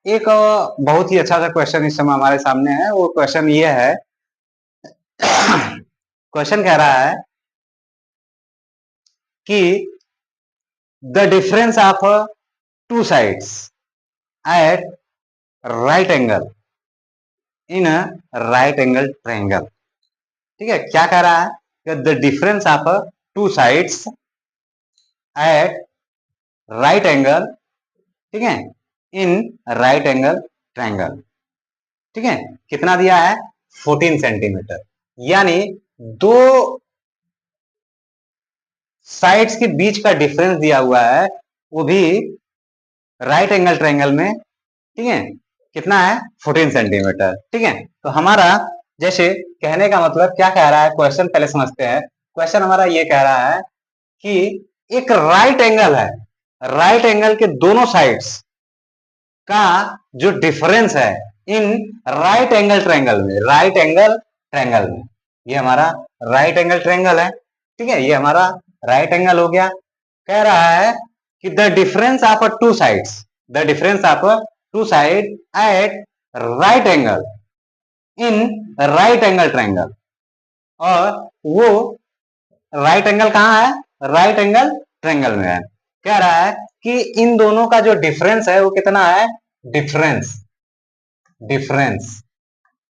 एक बहुत ही अच्छा सा क्वेश्चन इस समय हमारे सामने है। वो क्वेश्चन ये है, क्वेश्चन कह रहा है कि the difference of two sides at right angle in right angle triangle. ठीक है, क्या कह रहा है कि the difference of two sides at right angle, ठीक है, इन राइट एंगल ट्रायंगल। ठीक है, कितना दिया है? 14 सेंटीमीटर। यानी दो साइड्स के बीच का डिफरेंस दिया हुआ है, वो भी राइट एंगल ट्रायंगल में। ठीक है, कितना है? 14 सेंटीमीटर। ठीक है, तो हमारा जैसे कहने का मतलब क्या कह रहा है, क्वेश्चन पहले समझते हैं। क्वेश्चन हमारा ये कह रहा है कि एक राइट एंगल है, राइट एंगल के दोनों साइड्स का जो डिफरेंस है इन राइट एंगल ट्रायंगल में, राइट एंगल ट्रायंगल में, ये हमारा राइट एंगल ट्रायंगल है। ठीक है, ये हमारा राइट एंगल हो गया। कह रहा है कि the difference of two sides, the difference of two side at right angle in right angle triangle. और वो राइट एंगल कहाँ है? राइट एंगल ट्रायंगल में है। कह रहा है कि इन दोनों का जो डिफरेंस है वो कितना है? Difference, difference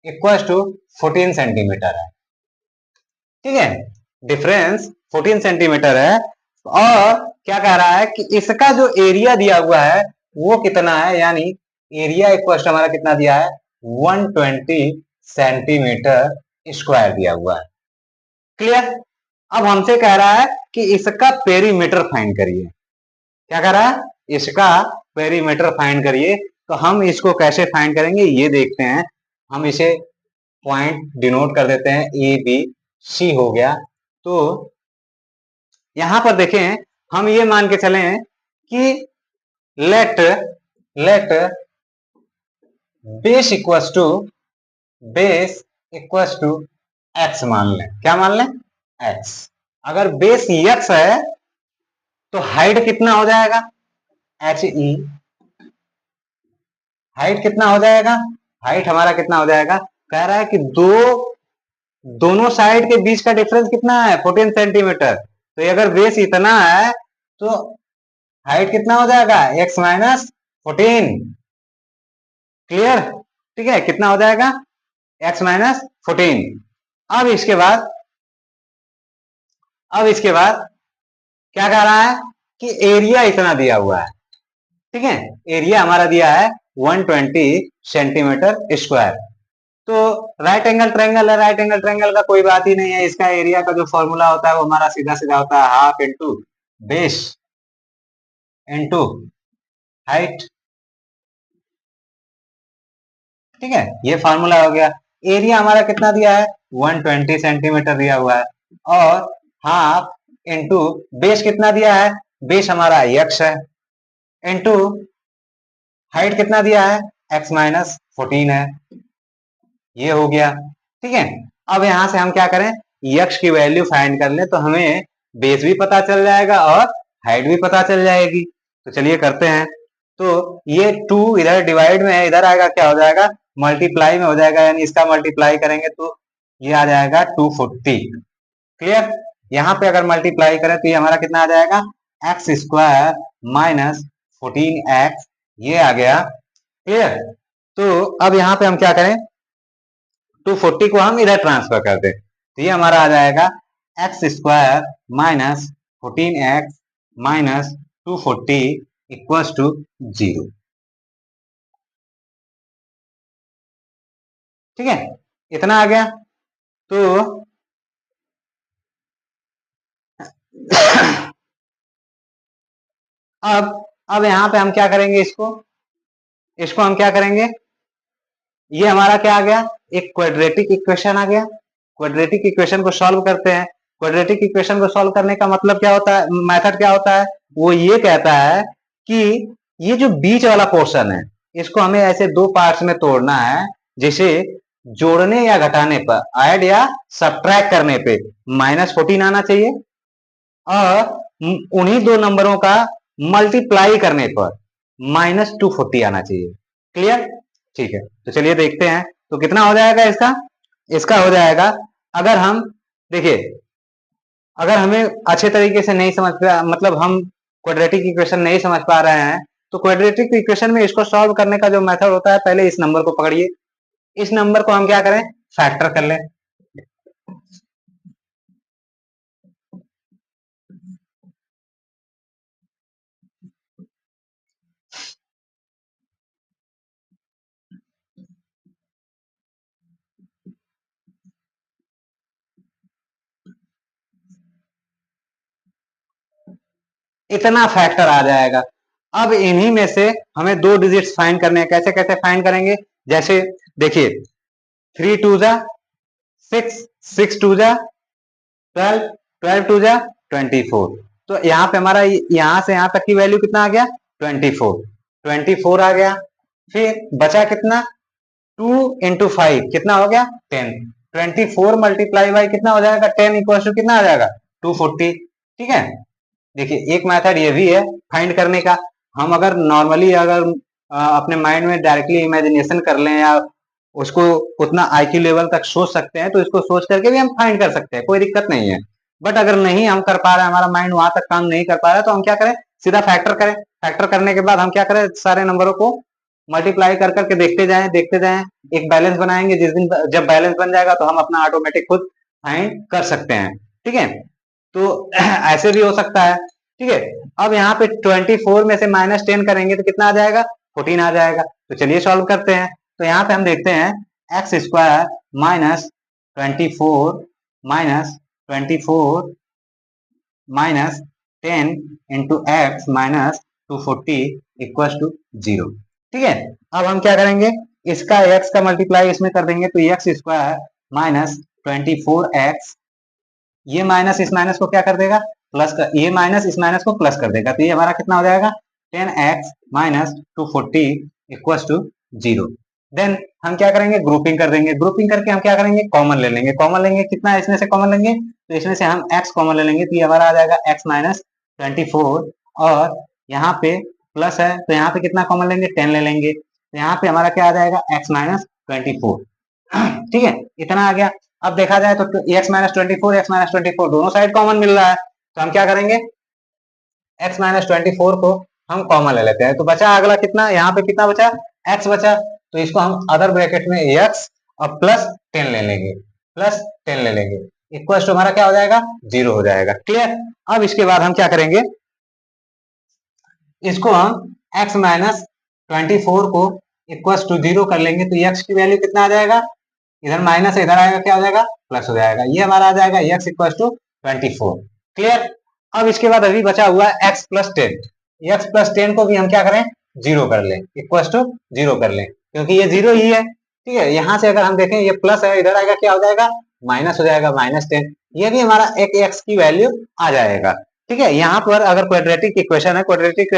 equal to 14 centimetre है। ठीक है, डिफरेंस 14 सेंटीमीटर है। और क्या कह रहा है कि इसका जो एरिया दिया हुआ है वो कितना है? यानी एरिया इक्वल हमारा कितना दिया है? 120 सेंटीमीटर स्क्वायर दिया हुआ है। क्लियर? अब हमसे कह रहा है कि इसका पेरीमीटर फाइंड करिए। क्या कह रहा है? इसका पेरीमीटर फाइंड करिए। तो हम इसको कैसे फाइंड करेंगे ये देखते हैं। हम इसे पॉइंट डिनोट कर देते हैं, ए बी सी हो गया। तो यहां पर देखें, हम ये मान के चले कि let let base equals to, base equals to x मान लें। क्या मान लें? एक्स। अगर बेस एक्स है तो हाइट कितना हो जाएगा? H E. हाइट कितना हो जाएगा? हाइट हमारा कितना हो जाएगा? कह रहा है कि दोनों साइड के बीच का डिफरेंस कितना है? 14 सेंटीमीटर। तो अगर बेस इतना है तो हाइट कितना हो जाएगा? X minus 14। क्लियर? ठीक है, कितना हो जाएगा? X minus 14। अब इसके बाद, क्या कह रहा है कि एरिया इतना दिया हुआ है। ठीक है, एरिया हमारा दिया है 120 सेंटीमीटर स्क्वायर। तो राइट एंगल ट्रायंगल है, राइट एंगल ट्रायंगल का कोई बात ही नहीं है। इसका एरिया का जो फॉर्मूला होता है वो हमारा सीधा सीधा होता है half into base into height. ठीक है, ये फार्मूला हो गया। एरिया हमारा कितना दिया है? 120 सेंटीमीटर दिया हुआ है। और हाफ इंटू बेस कितना दिया है? बेस हमारा एक्स है, इंटू हाइट कितना दिया है? एक्स माइनस 14 है। ये हो गया। ठीक है, अब यहां से हम क्या करें? यक्स की वैल्यू फाइंड कर लें तो हमें बेस भी पता चल जाएगा और हाइट भी पता चल जाएगी। तो चलिए करते हैं। तो ये 2 इधर डिवाइड में है, इधर आएगा क्या हो जाएगा? मल्टीप्लाई में हो जाएगा। यानी इसका मल्टीप्लाई करेंगे तो ये आ जाएगा 240। क्लियर? यहाँ पे अगर मल्टीप्लाई करें तो ये हमारा कितना आ जाएगा? एक्स स्क्वायर माइनस 14x, ये आ गया। क्लियर? तो अब यहाँ पे हम क्या करें? 240 को हम इधर ट्रांसफर कर दें तो ये हमारा आ जाएगा x square minus 14x minus 240 equals to 0। ठीक है, इतना आ गया। तो अब यहां पे हम क्या करेंगे? इसको हम क्या करेंगे? ये हमारा क्या आ गया? एक क्वाड्रेटिक इक्वेशन आ गया। क्वाड्रेटिक इक्वेशन को सॉल्व करते हैं। क्वाड्रेटिक इक्वेशन को सॉल्व करने का मतलब क्या होता है? मेथड क्या होता है? वो ये कहता है कि ये जो बीच वाला पोर्शन है इसको हमें ऐसे दो पार्ट्स में तोड़ना है, जिसे जोड़ने या घटाने पर, ऐड या सब्ट्रैक्ट करने पे -14 आना चाहिए, और उन्हीं दो नंबरों का मल्टीप्लाई करने पर -240 आना चाहिए। क्लियर? ठीक है, तो चलिए देखते हैं तो कितना हो जाएगा इसका। इसका हो जाएगा, अगर हम देखिए, अगर हमें अच्छे तरीके से नहीं समझ पा, मतलब हम क्वाड्रेटिक इक्वेशन नहीं समझ पा रहे हैं, तो क्वाड्रेटिक इक्वेशन में इसको सॉल्व करने का जो मेथड होता है, पहले इस नंबर को पकड़िए, इस नंबर को हम क्या करें, फैक्टर कर लें। इतना फैक्टर आ जाएगा। अब इन्हीं में से हमें दो डिजिट्स फाइंड करने हैं। कैसे कैसे फाइंड करेंगे, जैसे देखिए 3 टू जा 6, 6 टू जा 12, 12 टू जा 24। तो यहाँ पे हमारा यहाँ से यहाँ तक की वैल्यू कितना आ गया, 24, 24 आ गया। फिर बचा कितना, 2 इंटू 5 कितना हो गया, 10। 24 मल्टीप्लाई बाई कितना हो जाएगा, 10 इक्वल टू कितना आ जाएगा, 240। ठीक है, देखिए एक मेथड ये भी है फाइंड करने का। हम अगर नॉर्मली अगर अपने माइंड में डायरेक्टली इमेजिनेशन कर लें या उसको उतना आईक्यू लेवल तक सोच सकते हैं, तो इसको सोच करके भी हम फाइंड कर सकते हैं, कोई दिक्कत नहीं है। बट अगर नहीं हम कर पा रहे हैं, हमारा माइंड वहां तक काम नहीं कर पा रहा है, तो हम क्या करें, सीधा फैक्टर करें। फैक्टर करने के बाद हम क्या करें, सारे नंबरों को मल्टीप्लाई कर करके देखते जाएं देखते जाएं, एक बैलेंस बनाएंगे। जिस दिन जब बैलेंस बन जाएगा तो हम अपना ऑटोमेटिक खुद फाइंड कर सकते हैं। ठीक है, तो ऐसे भी हो सकता है। ठीक है, अब यहाँ पे 24 में से -10 करेंगे तो कितना आ जाएगा, 14 आ जाएगा। तो चलिए सॉल्व करते हैं। तो यहाँ पे हम देखते हैं x square minus 24 minus 24 minus 10 into x minus 240 equal to 0। ठीक है, अब हम क्या करेंगे, इसका एक्स का मल्टीप्लाई इसमें कर देंगे, तो एक्स स्क्वायर माइनस 24x, ये माइनस इस माइनस को क्या कर देगा, प्लस कर, ये माइनस इस माइनस को प्लस कर देगा। तो ये हमारा कितना हो जाएगा, 10x minus 240 equal to 0। Then हम क्या करेंगे, ग्रुपिंग कर देंगे। ग्रुपिंग करके हम क्या करेंगे, कॉमन ले लेंगे। कॉमन लेंगे कितना, इसमें से कॉमन लेंगे, तो इसमें से हम x कॉमन ले लेंगे, तो ये हमारा आ जाएगा x माइनस 24, और यहाँ पे प्लस है तो यहाँ पे कितना कॉमन लेंगे, 10 ले लेंगे, तो यहाँ पे हमारा क्या आ जाएगा, x माइनस 24। ठीक है, इतना आ गया। अब देखा जाए तो x माइनस 24 x माइनस 24 दोनों साइड कॉमन मिल रहा है, तो हम क्या करेंगे, x माइनस 24 को हम कॉमन ले लेते हैं। तो बचा अगला कितना, यहाँ पे कितना बचा, x बचा, तो इसको हम अदर ब्रैकेट में x और प्लस 10 ले लेंगे, प्लस 10 ले लेंगे, इक्वल टू हमारा क्या हो जाएगा, 0 हो जाएगा। क्लियर? अब इसके बाद हम क्या करेंगे, इसको हम x माइनस 24 को इक्वल टू 0 कर लेंगे, तो x की वैल्यू कितना आ जाएगा, इधर माइनस इधर आएगा, क्या हो जाएगा, प्लस हो जाएगा। ये हमारा आ जाएगा x इक्वल टू 24। क्लियर? अब इसके बाद अभी बचा हुआ है x प्लस 10। x प्लस 10 को भी हम क्या करें, 0 कर लें, इक्वल टू 0 कर लें, क्योंकि ये 0 ही है। ठीक है, यहाँ से अगर हम देखें ये प्लस है, इधर आएगा क्या हो जाएगा, माइनस हो जाएगा, -10। ये भी हमारा एक x की वैल्यू आ जाएगा। ठीक है, यहाँ पर अगर क्वाड्रेटिक इक्वेशन है, क्वाड्रेटिक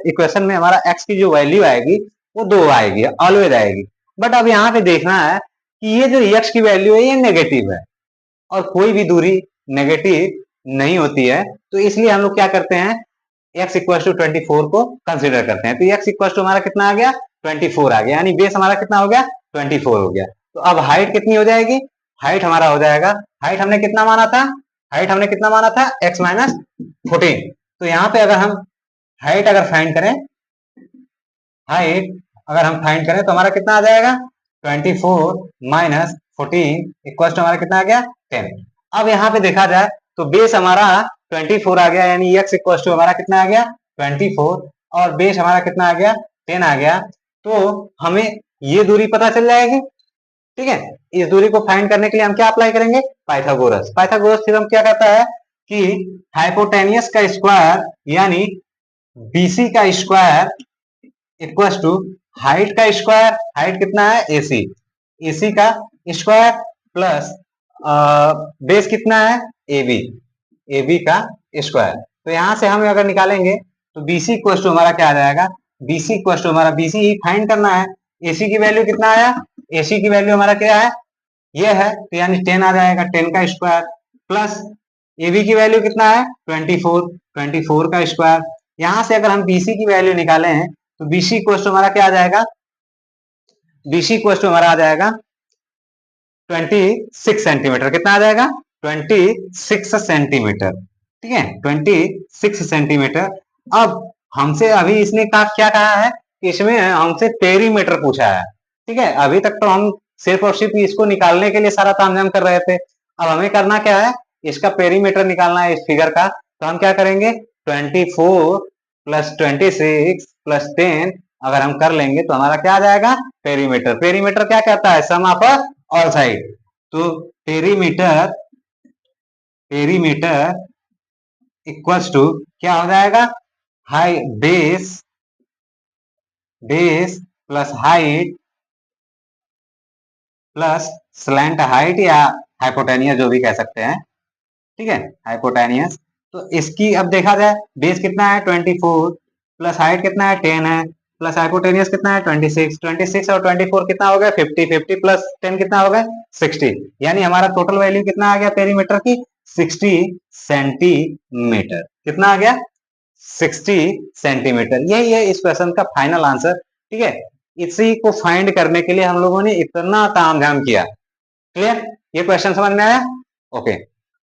इक्वेशन में हमारा x की जो वैल्यू आएगी वो 2 आएगी, ऑलवेज आएगी। बट अब यहाँ पे देखना है कि ये जो x की वैल्यू है ये नेगेटिव है, और कोई भी दूरी नेगेटिव नहीं होती है, तो इसलिए हम लोग क्या करते हैं, x इक्वल टू 24 को कंसिडर करते हैं। तो x इक्वल टू हमारा कितना आ गया, 24 आ गया, यानी बेस हमारा कितना हो गया, 24 हो गया। तो अब हाइट कितनी हो जाएगी, हाइट हमारा हो जाएगा, हाइट हमने कितना माना था, हाइट हमने कितना माना था, x माइनस 14। तो यहाँ पे अगर हम हाइट अगर फाइंड करें, हाइट अगर हम फाइंड करें तो हमारा कितना आ जाएगा, 24 माइनस 14 इक्वल टू हमारा कितना आ गया, 10। अब यहाँ पे देखा जाए तो बेस हमारा 24 आ गया, यानी x इक्वल टू हमारा कितना आ गया, 24, और बेस हमारा कितना आ गया, 10 आ गया। तो हमें ये दूरी पता चल जाएगी। ठीक है, इस दूरी को फाइंड करने के लिए हम क्या अप्लाई करेंगे, पाइथागोरस। पाइथागोरस थ्योरम क्या कहता है कि हाइपोटेनियस का स्क्वायर यानी बीसी का स्क्वायर इक्वल टू हाइट का स्क्वायर, हाइट कितना है, एसी, एसी का स्क्वायर प्लस बेस कितना है, एबी, एबी का स्क्वायर। तो यहां से हम अगर निकालेंगे तो बीसी इक्वल टू हमारा क्या आ जाएगा, बीसी इक्वल टू हमारा, बीसी ही फाइंड करना है, एसी की वैल्यू कितना आया, एसी की वैल्यू हमारा क्या है, ये है, तो यानी 10 आ जाएगा, 10 का स्क्वायर प्लस एबी की वैल्यू कितना है, 24, 24 का स्क्वायर। यहां से अगर हम बीसी की वैल्यू निकाले हैं तो बीसी इक्वल टू हमारा क्या आ जाएगा, BC इक्वल टू हमारा आ जाएगा 26 सेंटीमीटर। कितना आ जाएगा? 26 सेंटीमीटर। ठीक है, 26 सेंटीमीटर। अब हमसे अभी इसने क्या कहा है? इसमें हमसे पेरीमीटर पूछा है। ठीक है, अभी तक तो हम सिर्फ और सिर्फ इसको निकालने के लिए सारा तामझाम कर रहे थे। अब हमें करना क्या है? इसका पेरीमीटर निकालना है इस फिगर का। तो हम क्या करेंगे? 24 प्लस 26 प्लस 10 अगर हम कर लेंगे तो हमारा क्या आ जाएगा? पेरीमीटर। पेरीमीटर क्या कहता है? सम ऑफ ऑल साइड। तो पेरीमीटर इक्वल्स टू क्या हो जाएगा? High base plus height plus slant height या हाइपोटेनियस जो भी कह सकते हैं। ठीक है, हाइपोटेनियस। तो इसकी अब देखा जाए, बेस कितना है? 24 प्लस हाइट कितना है? 10 है प्लस हाइपोटेनियस कितना है? 26। 26 और 24 कितना हो गया? 50। 50 प्लस 10 कितना हो गया? 60। यानी हमारा टोटल वैल्यू कितना आ गया पेरीमीटर की? 60 सेंटीमीटर। कितना आ गया? 60 सेंटीमीटर। यही है इस क्वेश्चन का फाइनल आंसर। ठीक है, इसी को फाइंड करने के लिए हम लोगों ने इतना तामझाम किया। क्लियर? ये क्वेश्चन समझ में आया? ओके,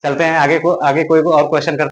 चलते हैं आगे कोई और क्वेश्चन करते हैं।